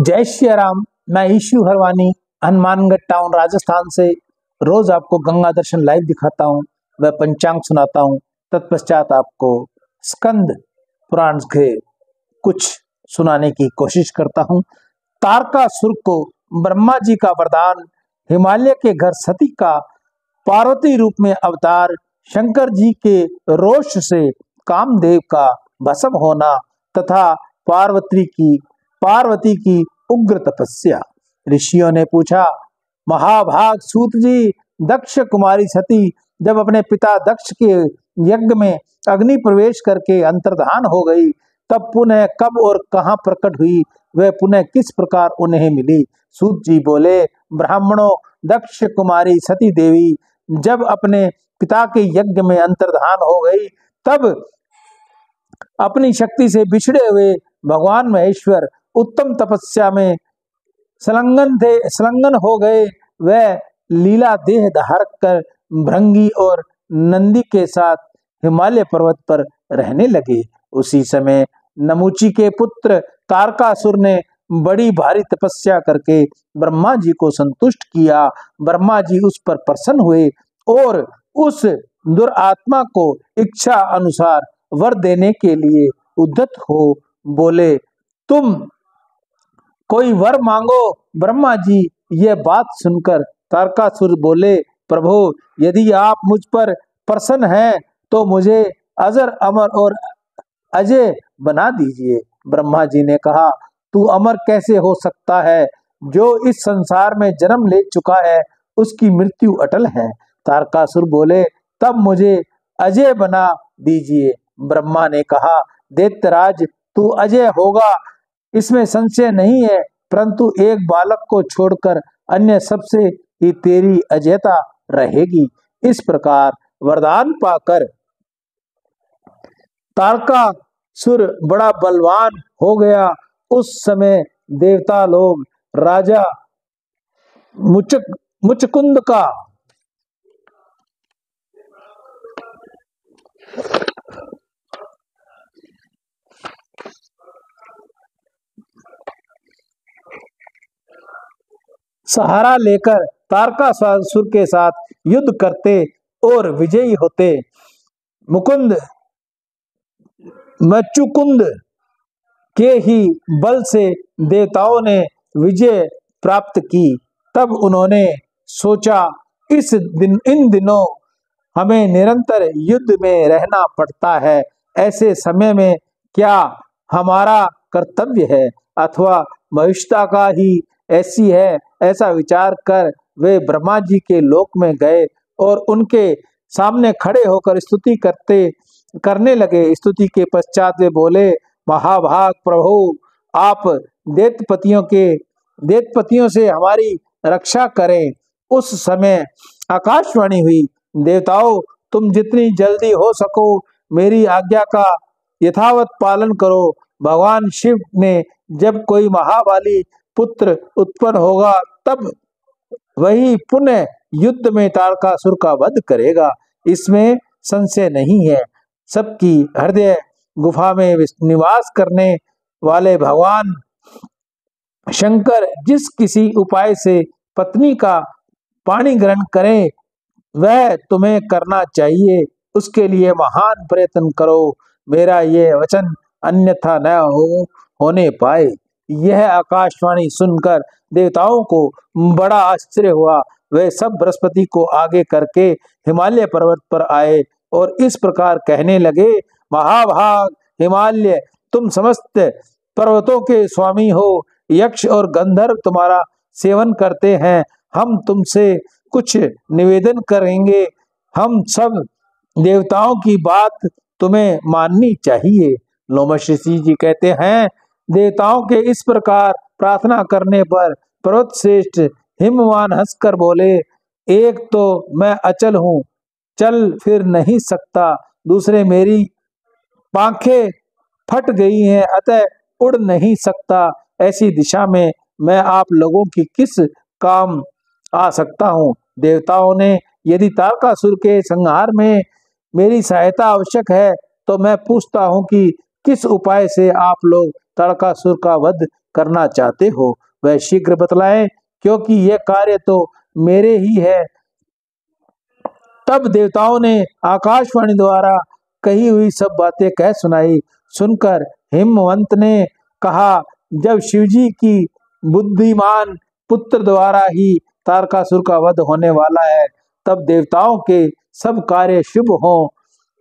जय श्री राम। मैं issue Harwani Hanumangarh town Rajasthan से रोज आपको गंगा दर्शन लाइव दिखाता हूँ, वह पंचांग सुनाता हूँ। तत्पश्चात आपको स्कंद पुराण के कुछ सुनाने की कोशिश करता हूँ। तारकासुर को ब्रह्मा जी का वरदान, हिमालय के घर सती का पार्वती रूप में अवतार, शंकर जी के रोष से कामदेव का भस्म होना तथा पार्वती की उग्र तपस्या। ऋषियों ने पूछा, महाभाग सूत जी, दक्ष कुमारी सती जब अपने पिता दक्ष के यज्ञ में अग्नि प्रवेश करके अंतर्धान हो गई, तब पुनः कब और कहाँ प्रकट हुई, वह पुनः किस प्रकार उन्हें मिली? सूत जी बोले, ब्राह्मणों, दक्ष कुमारी सती देवी जब अपने पिता के यज्ञ में अंतर्धान हो गई, तब अपनी शक्ति से बिछड़े हुए भगवान महेश्वर उत्तम तपस्या में संलग्न हो गए। वह लीला देह धारक कर भृंगी और नंदी के साथ हिमालय पर्वत पर रहने लगे। उसी समय नमुची के पुत्र तारकासुर ने बड़ी भारी तपस्या करके ब्रह्मा जी को संतुष्ट किया। ब्रह्मा जी उस पर प्रसन्न हुए और उस दुरात्मा को इच्छा अनुसार वर देने के लिए उद्यत हो बोले, तुम कोई वर मांगो। ब्रह्मा जी यह बात सुनकर तारकासुर बोले, प्रभु, यदि आप मुझ पर प्रसन्न हैं तो मुझे अजर अमर और अजय बना दीजिए। ब्रह्मा जी ने कहा, तू अमर कैसे हो सकता है? जो इस संसार में जन्म ले चुका है उसकी मृत्यु अटल है। तारकासुर बोले, तब मुझे अजय बना दीजिए। ब्रह्मा ने कहा, दैत्यराज, तू अजय होगा, इसमें संशय नहीं है, परंतु एक बालक को छोड़कर अन्य सबसे ही तेरी अजयता रहेगी। इस प्रकार वरदान पाकर तारकासुर बड़ा बलवान हो गया। उस समय देवता लोग राजा मुचकुंद का सहारा लेकर तारकासुर के साथ युद्ध करते और विजयी होते। मुचकुंद के ही बल से देवताओं ने विजय प्राप्त की। तब उन्होंने सोचा, इन दिनों हमें निरंतर युद्ध में रहना पड़ता है, ऐसे समय में क्या हमारा कर्तव्य है अथवा भविष्यता का ही ऐसी है? ऐसा विचार कर वे ब्रह्मा जी के लोक में गए और उनके सामने खड़े होकर स्तुति करने लगे। स्तुति के पश्चात वे बोले, महाभाग प्रभु, आप दैत्यपतियों से हमारी रक्षा करें। उस समय आकाशवाणी हुई, देवताओं, तुम जितनी जल्दी हो सको मेरी आज्ञा का यथावत पालन करो। भगवान शिव ने जब कोई महाबली पुत्र उत्पन्न होगा तब वही पुनः युद्ध में तारकासुर का वध करेगा, इसमें संशय नहीं है। सबकी हृदय गुफा में निवास करने वाले भगवान शंकर जिस किसी उपाय से पत्नी का पाणी ग्रहण करें वह तुम्हें करना चाहिए, उसके लिए महान प्रयत्न करो। मेरा ये वचन अन्यथा न होने पाए। यह आकाशवाणी सुनकर देवताओं को बड़ा आश्चर्य हुआ। वे सब बृहस्पति को आगे करके हिमालय पर्वत पर आए और इस प्रकार कहने लगे, महाभाग हिमालय, तुम समस्त पर्वतों के स्वामी हो। यक्ष और गंधर्व तुम्हारा सेवन करते हैं। हम तुमसे कुछ निवेदन करेंगे। हम सब देवताओं की बात तुम्हें माननी चाहिए। लोमश ऋषि जी कहते हैं, देवताओं के इस प्रकार प्रार्थना करने पर पर्वत श्रेष्ठ हिमवान हंसकर बोले, एक तो मैं अचल हूँ, चल फिर नहीं सकता, दूसरे मेरी पांखें फट गई हैं, अतः उड़ नहीं सकता। ऐसी दिशा में मैं आप लोगों की किस काम आ सकता हूँ? देवताओं ने, यदि तारकासुर के संहार में मेरी सहायता आवश्यक है तो मैं पूछता हूँ कि किस उपाय से आप लोग तारकासुर का वध करना चाहते हो वह शीघ्र बतलाएं, क्योंकि यह कार्य तो मेरे ही है। तब देवताओं ने आकाशवाणी द्वारा कही हुई सब बातें कह सुनाई। सुनकर हिमवंत ने कहा, जब शिवजी की बुद्धिमान पुत्र द्वारा ही तारकासुर का वध होने वाला है, तब देवताओं के सब कार्य शुभ हों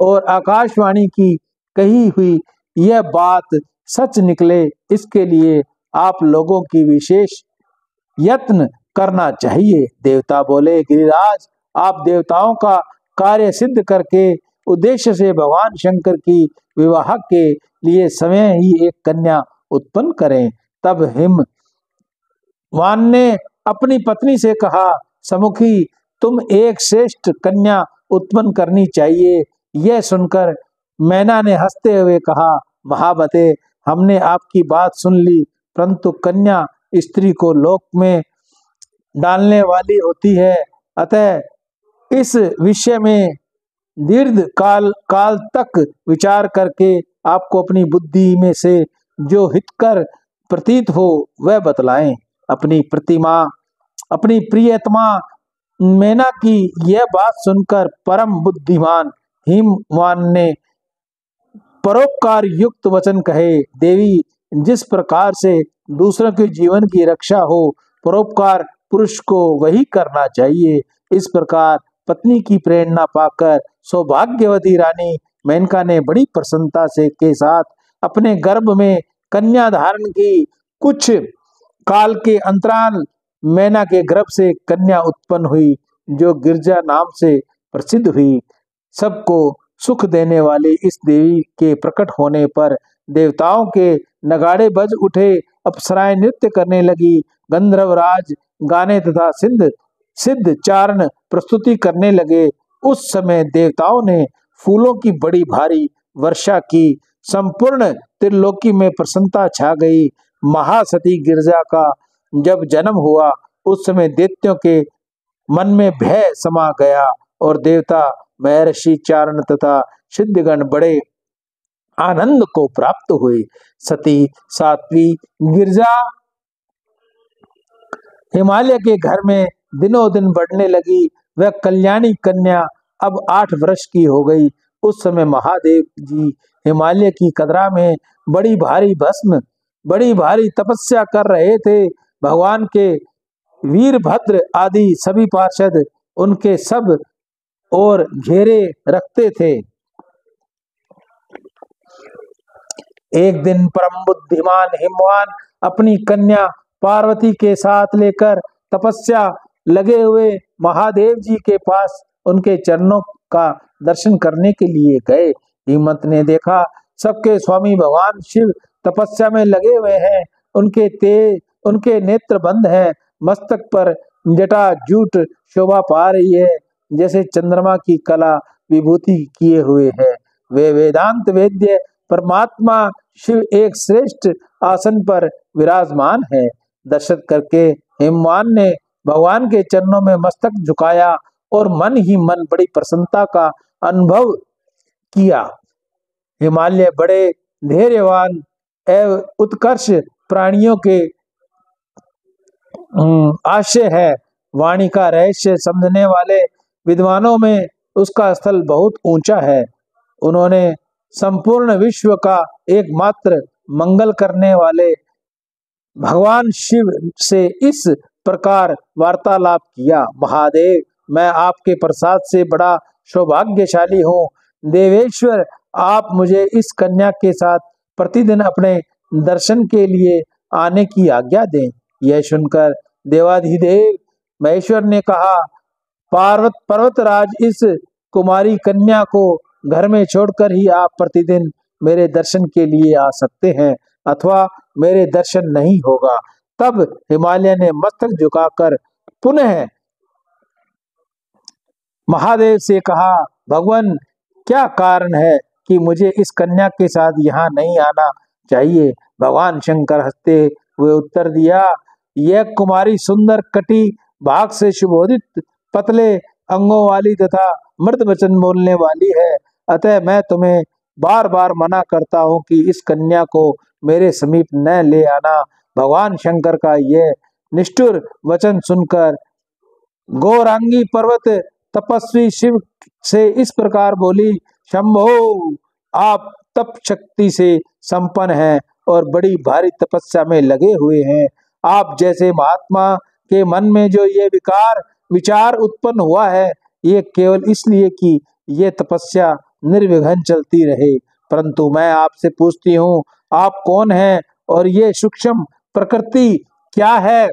और आकाशवाणी की कही हुई यह बात सच निकले, इसके लिए आप लोगों की विशेष यत्न करना चाहिए। देवता बोले, गिरिराज, आप देवताओं का कार्य सिद्ध करके उद्देश्य से भगवान शंकर की विवाह के लिए स्वयं ही एक कन्या उत्पन्न करें। तब हिमवान ने अपनी पत्नी से कहा, समुखी, तुम एक श्रेष्ठ कन्या उत्पन्न करनी चाहिए। यह सुनकर मैना ने हंसते हुए कहा, महाबते, हमने आपकी बात सुन ली, परंतु कन्या स्त्री को लोक में डालने वाली होती है, अतः इस विषय में दीर्घ काल तक विचार करके आपको अपनी बुद्धि में से जो हितकर प्रतीत हो वह बतलाएं। अपनी प्रियतमा मैना की यह बात सुनकर परम बुद्धिमान हिमवान ने परोपकार युक्त वचन कहे, देवी, जिस प्रकार से दूसरों के जीवन की रक्षा हो, परोपकार पुरुष को वही करना चाहिए। इस प्रकार पत्नी की प्रेरणा पाकर सौभाग्यवती रानी मेनका ने बड़ी प्रसन्नता से के साथ अपने गर्भ में कन्या धारण की। कुछ काल के अंतराल मैना के गर्भ से कन्या उत्पन्न हुई, जो गिरजा नाम से प्रसिद्ध हुई। सबको सुख देने वाली इस देवी के प्रकट होने पर देवताओं के नगाड़े बज उठे, अप्सराएं नृत्य करने लगी, गंधर्वराज गाने तथा सिद्ध चारण प्रस्तुति करने लगे। उस समय देवताओं ने फूलों की बड़ी भारी वर्षा की। संपूर्ण त्रिलोकी में प्रसन्नता छा गई। महासती गिरजा का जब जन्म हुआ, उस समय दैत्यों के मन में भय समा गया और देवता, महर्षि, चारण तथा सिद्धगण बड़े आनंद को प्राप्त हुए। सती साध्वी गिरजा हिमालय के घर में दिनों दिन बढ़ने लगी। वह कल्याणी कन्या अब 8 वर्ष की हो गई। उस समय महादेव जी हिमालय की कदरा में बड़ी भारी तपस्या कर रहे थे। भगवान के वीरभद्र आदि सभी पार्षद उनके सब और घेरे रखते थे। एक दिन परम बुद्धिमान हिमवान अपनी कन्या पार्वती के साथ लेकर तपस्या लगे हुए महादेव जी के पास उनके चरणों का दर्शन करने के लिए गए। हिमवंत ने देखा, सबके स्वामी भगवान शिव तपस्या में लगे हुए हैं। उनके नेत्र बंद हैं, मस्तक पर जटा जूट शोभा पा रही है, जैसे चंद्रमा की कला विभूति किए हुए है। वे वेदांत वेद्य परमात्मा शिव एक श्रेष्ठ आसन पर विराजमान है। दर्शन करके हिमवान ने भगवान के चरणों में मस्तक झुकाया और मन ही मन बड़ी प्रसन्नता का अनुभव किया। हिमालय बड़े धैर्यवान एवं उत्कर्ष प्राणियों के आश्रय है। वाणी का रहस्य समझने वाले विद्वानों में उसका स्थल बहुत ऊंचा है। उन्होंने संपूर्ण विश्व का एकमात्र मंगल करने वाले भगवान शिव से इस प्रकार वार्तालाप किया, महादेव, मैं आपके प्रसाद से बड़ा सौभाग्यशाली हूँ। देवेश्वर, आप मुझे इस कन्या के साथ प्रतिदिन अपने दर्शन के लिए आने की आज्ञा दें। यह सुनकर देवाधिदेव महेश्वर ने कहा, पर्वतराज, इस कुमारी कन्या को घर में छोड़कर ही आप प्रतिदिन मेरे दर्शन के लिए आ सकते हैं, अथवा मेरे दर्शन नहीं होगा। तब हिमालय ने मस्तक झुकाकर पुनः महादेव से कहा, भगवान, क्या कारण है कि मुझे इस कन्या के साथ यहाँ नहीं आना चाहिए? भगवान शंकर हंसते हुए उत्तर दिया, यह कुमारी सुंदर कटी भाग से सुशोभित पतले अंगों वाली तथा मृद वचन बोलने वाली है, अतः मैं तुम्हें बार बार मना करता हूँ कि इस कन्या को मेरे समीप न ले आना। भगवान शंकर का यह निष्ठुर वचन सुनकर गौरांगी पर्वत तपस्वी शिव से इस प्रकार बोली, शंभो, आप तप शक्ति से संपन्न हैं और बड़ी भारी तपस्या में लगे हुए हैं। आप जैसे महात्मा के मन में जो ये विचार उत्पन्न हुआ है, ये केवल इसलिए कि ये तपस्या निर्विघ्न चलती रहे। परंतु मैं आपसे पूछती हूँ, आप कौन हैं और ये सूक्ष्म प्रकृति क्या है?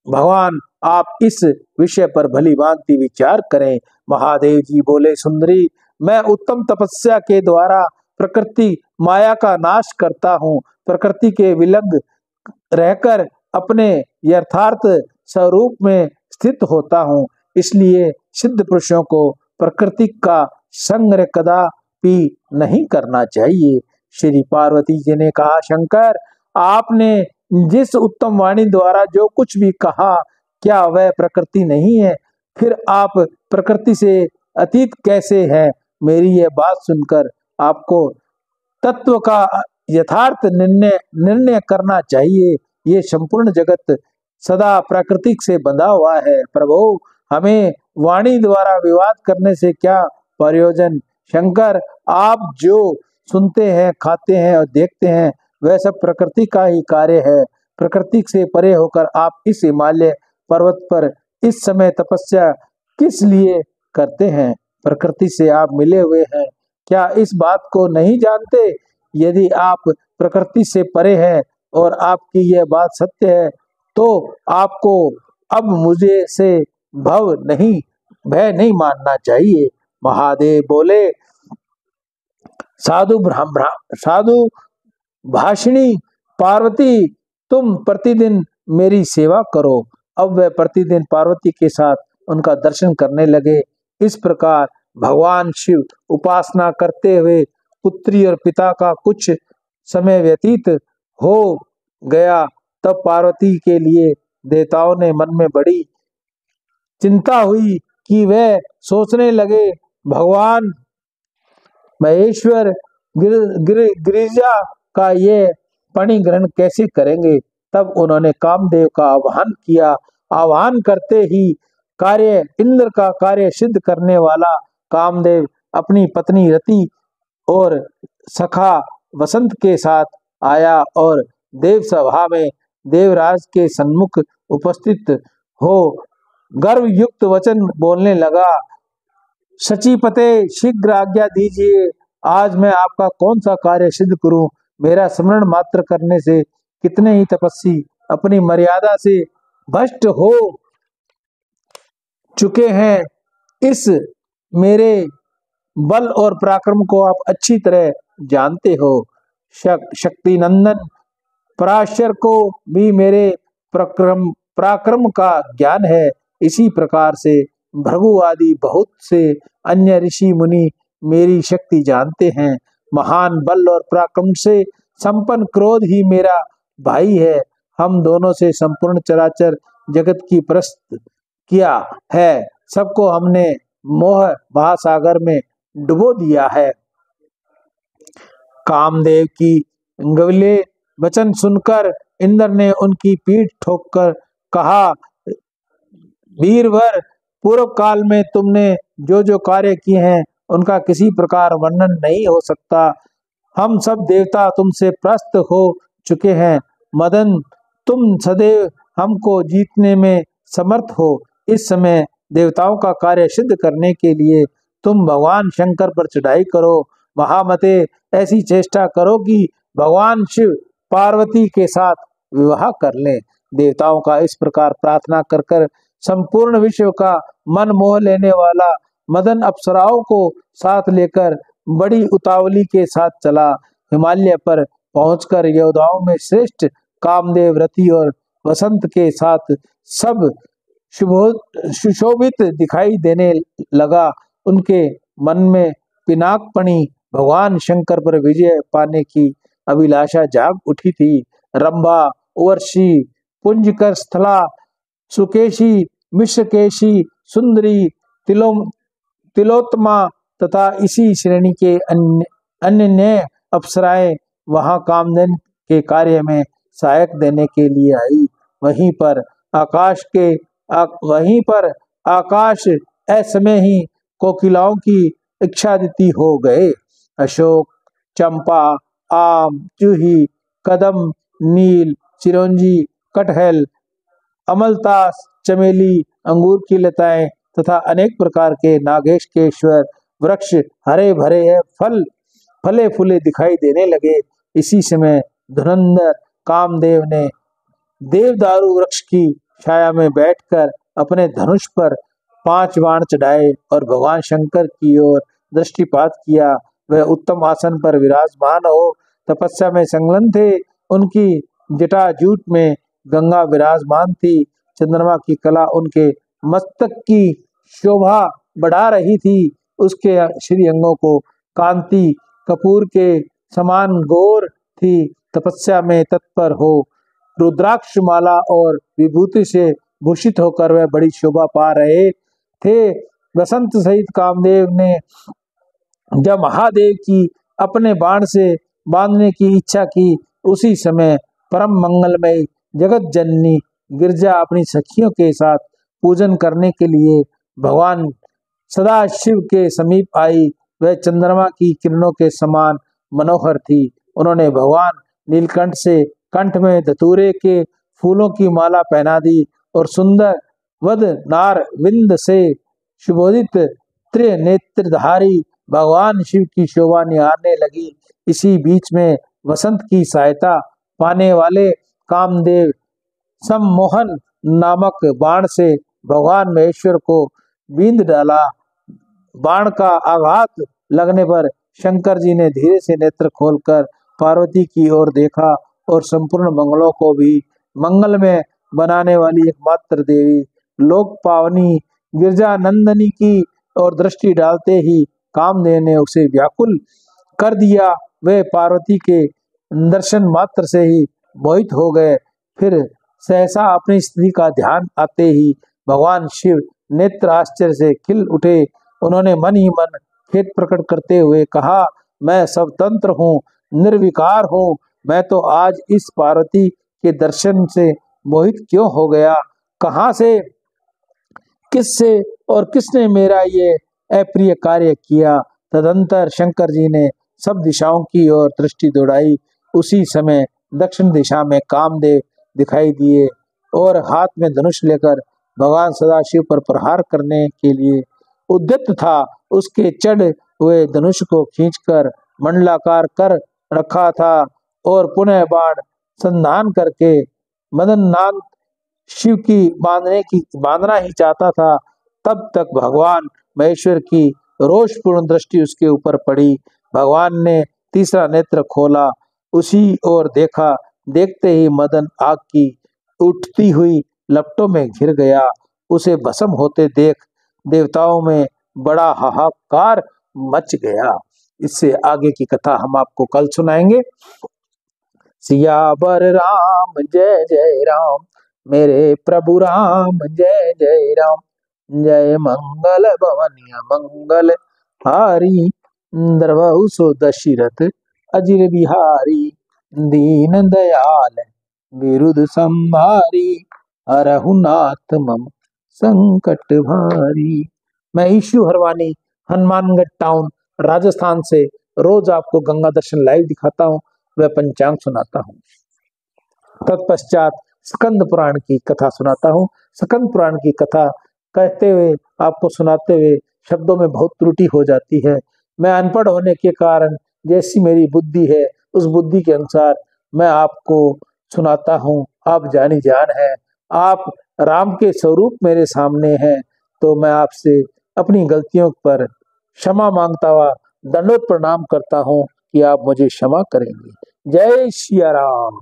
भगवान आप इस विषय पर भली भांति विचार करें। महादेव जी बोले, सुंदरी, मैं उत्तम तपस्या के द्वारा प्रकृति माया का नाश करता हूँ। प्रकृति के विलग रहकर अपने यथार्थ स्वरूप में स्थित होता हूँ। इसलिए सिद्ध पुरुषों को प्रकृति का संग कदापि नहीं करना चाहिए। श्री पार्वती जी ने कहा, शंकर, आपने जिस उत्तम वाणी द्वारा जो कुछ भी कहा, क्या वह प्रकृति नहीं है? फिर आप प्रकृति से अतीत कैसे हैं? मेरी यह बात सुनकर आपको तत्व का यथार्थ निर्णय करना चाहिए। ये संपूर्ण जगत सदा प्राकृतिक से बंधा हुआ है। प्रभु, हमें वाणी द्वारा विवाद करने से क्या प्रयोजन? शंकर, आप जो सुनते हैं, खाते हैं और देखते हैं, वह सब प्रकृति का ही कार्य है। प्रकृति से परे होकर आप इस हिमालय पर्वत पर इस समय तपस्या किस लिए करते हैं? प्रकृति से आप मिले हुए हैं, क्या इस बात को नहीं जानते? यदि आप प्रकृति से परे हैं और आपकी यह बात सत्य है, तो आपको अब मुझे से भय नहीं मानना चाहिए। महादेव बोले, साधु भाषिणी पार्वती, तुम प्रतिदिन मेरी सेवा करो। अब वह प्रतिदिन पार्वती के साथ उनका दर्शन करने लगे। इस प्रकार भगवान शिव उपासना करते हुए पुत्री और पिता का कुछ समय व्यतीत हो गया। तब पार्वती के लिए देवताओं ने मन में बड़ी चिंता हुई कि वह सोचने लगे, भगवान महेश्वर गिरिजा का ये पणि ग्रहण कैसे करेंगे? तब उन्होंने कामदेव का आह्वान किया। आह्वान करते ही इंद्र का कार्य सिद्ध करने वाला कामदेव अपनी पत्नी रति और सखा वसंत के साथ आया और देव सभा में देवराज के सम्मुख उपस्थित हो गर्व युक्त वचन बोलने लगा। सचीपते, शीघ्र आज्ञा दीजिए। आज मैं आपका कौन सा कार्य सिद्ध करूं? मेरा स्मरण मात्र करने से कितने ही तपस्वी अपनी मर्यादा से भ्रष्ट हो चुके हैं। इस मेरे बल और पराक्रम को आप अच्छी तरह जानते हो। शक्ति नंदन पराशर को भी मेरे पराक्रम का ज्ञान है। इसी प्रकार से भृगु आदि बहुत से अन्य ऋषि मुनि मेरी शक्ति जानते हैं। महान बल और पराक्रम से संपन्न क्रोध ही मेरा भाई है। हम दोनों से संपूर्ण चराचर जगत की प्रस्त किया है। सबको हमने मोह महासागर में डुबो दिया है। कामदेव की गविले वचन सुनकर इंद्र ने उनकी पीठ ठोककर कहा, वीरवर, पूर्व काल में तुमने जो जो कार्य किए हैं उनका किसी प्रकार वर्णन नहीं हो सकता। हम सब देवता तुमसे प्रस्त हो चुके हैं। मदन, तुम सदैव हमको जीतने में समर्थ हो। इस समय देवताओं का कार्य सिद्ध करने के लिए तुम भगवान शंकर पर चढ़ाई करो। महामते, ऐसी चेष्टा करो कि भगवान शिव पार्वती के साथ विवाह कर लें। देवताओं का इस प्रकार प्रार्थना कर कर संपूर्ण विश्व का मन मोह लेने वाला मदन अप्सराओं को साथ लेकर बड़ी उतावली के साथ चला। हिमालय पर पहुंचकर योद्धाओं में श्रेष्ठ कामदेव, रति और वसंत के साथ सब सुशोभित दिखाई देने लगा। उनके मन में पिनाकपणी भगवान शंकर पर विजय पाने की अभिलाषा जाग उठी थी। रंभा, उर्वशी, पुंजकर स्थला, सुकेशी, मिश्रकेशी, सुंदरी, तिलोत्तमा तथा इसी श्रेणी के अन्य अप्सराएं वहां कामदेव के कार्य में सहायक देने के लिए आई। वहीं पर आकाश असमय ही कोकिलाओं की इच्छादिति हो गए। अशोक, चंपा, आम, जूही, कदम, नील, चिरौंजी, कटहल, अमलतास, चमेली, अंगूर की लताएं तथा अनेक प्रकार के नागेशकेश्वर वृक्ष हरे भरे फले फूले दिखाई देने लगे। इसी समय धुरंधर कामदेव ने देवदारू वृक्ष की छाया में बैठकर अपने धनुष पर 5 बाण चढ़ाए और भगवान शंकर की ओर दृष्टिपात किया। वह उत्तम आसन पर विराजमान हो तपस्या में संलग्न थे। उनकी जटाजूट में गंगा विराजमान थी। चंद्रमा की कला उनके मस्तक की शोभा बढ़ा रही थी। उसके श्री अंगों को कांति कपूर के समान गोर थी। तपस्या में तत्पर हो रुद्राक्ष माला और विभूति से भूषित होकर वह बड़ी शोभा पा रहे थे। वसंत सहित कामदेव ने जब महादेव की अपने बाण से बांधने की इच्छा की, उसी समय परम मंगलमय जगत जननी गिरजा अपनी सखियों के साथ पूजन करने के लिए भगवान सदाशिव के समीप आई। वह चंद्रमा की किरणों के समान मनोहर थी। उन्होंने भगवान नीलकंठ से कंठ में धतूरे के फूलों की माला पहना दी और सुंदर वद नार विंद से सुशोभित त्रिनेत्रधारी भगवान शिव की शोभा निहारने लगी। इसी बीच में वसंत की सहायता पाने वाले कामदेव सम्मोहन नामक बाण से भगवान महेश्वर को बींध डाला। बाण का आघात लगने पर शंकर जी ने धीरे से नेत्र खोलकर पार्वती की ओर देखा और संपूर्ण मंगलों को भी मंगल में बनाने वाली एकमात्र देवी लोक पावनी गिरजा नंदनी की और दृष्टि डालते ही कामदेव ने उसे व्याकुल कर दिया। वे पार्वती के दर्शन मात्र से ही मोहित हो गए। फिर सहसा अपनी स्त्री का ध्यान आते ही भगवान शिव नेत्र आश्चर्य से खिल उठे। उन्होंने मन ही मन खेद प्रकट करते हुए कहा, मैं स्वतंत्र हूँ, निर्विकार हूँ। मैं तो आज इस पार्वती के दर्शन से मोहित क्यों हो गया? कहाँ से, किससे और किसने मेरा ये अप्रिय कार्य किया? तदंतर शंकर जी ने सब दिशाओं की ओर दृष्टि दौड़ाई। उसी समय दक्षिण दिशा में कामदेव दिखाई दिए और हाथ में धनुष लेकर भगवान सदाशिव पर प्रहार करने के लिए उद्यत था। उसके चढ़ हुए धनुष को खींचकर मंडलाकार कर रखा था और पुनः बाण संधान करके मदननाथ शिव की बांधना ही चाहता था। तब तक भगवान महेश्वर की रोषपूर्ण दृष्टि उसके ऊपर पड़ी। भगवान ने तीसरा नेत्र खोला, उसी ओर देखा। देखते ही मदन आग की उठती हुई लपटों में घिर गया। उसे भस्म होते देख देवताओं में बड़ा हाहाकार मच गया। इससे आगे की कथा हम आपको कल सुनाएंगे। सियावर राम जय जय राम, मेरे प्रभु राम जय जय राम। जय मंगल भवन मंगल हारी, द्रवहु सो दशरथ अजिर बिहारी। दीन दयाल विरुद्ध संभारी, हरहु नाथ मम संकट भारी। मैं ईशु हरवानी हनुमानगढ़ टाउन राजस्थान से रोज आपको गंगा दर्शन लाइव दिखाता हूँ, वह पंचांग सुनाता हूँ। तत्पश्चात स्कंद पुराण की कथा सुनाता हूँ। स्कंद पुराण की कथा कहते हुए आपको सुनाते हुए शब्दों में बहुत त्रुटि हो जाती है। मैं अनपढ़ होने के कारण जैसी मेरी बुद्धि है उस बुद्धि के अनुसार मैं आपको सुनाता हूँ। आप जानी जान है, आप राम के स्वरूप मेरे सामने हैं, तो मैं आपसे अपनी गलतियों पर क्षमा मांगता हुआ दंडवत प्रणाम करता हूँ कि आप मुझे क्षमा करेंगे। जय सिया राम।